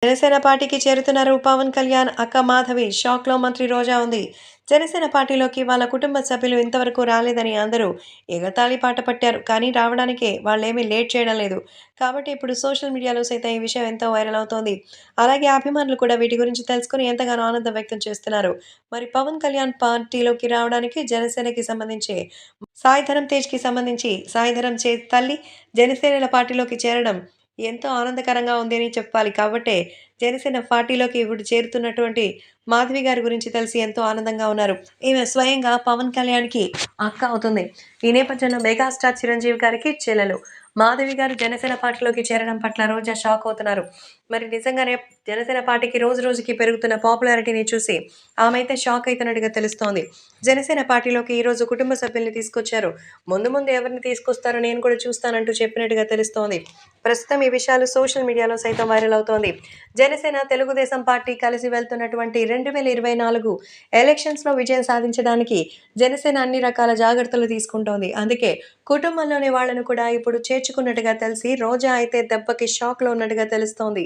జనసేన పార్టీకి చేరుతున్నారు పవన్ కళ్యాణ్. అక్క మాధవి షాక్‌లో మంత్రి రోజా ఉంది. జనసేన పార్టీలోకి వాళ్ళ కుటుంబ సభ్యులు ఇంతవరకు రాలేదని అందరూ ఎగతాళి పాట పట్టారు. కానీ రావడానికి వాళ్ళేమీ లేట్ చేయడం లేదు. కాబట్టి ఇప్పుడు సోషల్ మీడియాలో సైతం ఈ విషయం ఎంతో వైరల్ అవుతోంది. అలాగే అభిమానులు కూడా వీటి గురించి తెలుసుకొని ఎంతగానో ఆనందం వ్యక్తం చేస్తున్నారు. మరి పవన్ కళ్యాణ్ పార్టీలోకి రావడానికి జనసేనకి సంబంధించి సాయి ధరమ్ తేజ్ తల్లి జనసేనల పార్టీలోకి చేరడం ఎంతో ఆనందకరంగా ఉంది అని చెప్పాలి. కాబట్టే జనసేన పార్టీలోకి ఇప్పుడు చేరుతున్నటువంటి మాధవి గారి గురించి తెలిసి ఎంతో ఆనందంగా ఉన్నారు. ఈమె స్వయంగా పవన్ కళ్యాణ్‌కి అక్క అవుతుంది. ఈ నేపథ్యంలో మెగాస్టార్ చిరంజీవి గారికి చెల్లెలు. మాధవి గారు జనసేన పార్టీలోకి చేరడం పట్ల రోజా షాక్ అవుతున్నారు. మరి నిజంగానే జనసేన పార్టీకి రోజు రోజుకి పెరుగుతున్న పాపులారిటీని చూసి ఆమె అయితే షాక్ అయితున్నట్టుగా తెలుస్తోంది. జనసేన పార్టీలోకి ఈరోజు కుటుంబ సభ్యుల్ని తీసుకొచ్చారు. ముందు ముందు ఎవరిని తీసుకొస్తారో నేను కూడా చూస్తానంటూ చెప్పినట్టుగా తెలుస్తోంది. ప్రస్తుతం ఈ విషయాలు సోషల్ మీడియాలో సైతం వైరల్ అవుతోంది. జనసేన, తెలుగుదేశం పార్టీ కలిసి వెళ్తున్నటువంటి 2024 ఎలక్షన్స్‌లో విజయం సాధించడానికి జనసేన అన్ని రకాల జాగ్రత్తలు తీసుకుంటోంది. అందుకే కుటుంబంలోని వాళ్ళను కూడా ఇప్పుడు చేర్చుకున్నట్టుగా తెలిసి రోజా అయితే దెబ్బకి షాక్‌లో ఉన్నట్టుగా తెలుస్తోంది.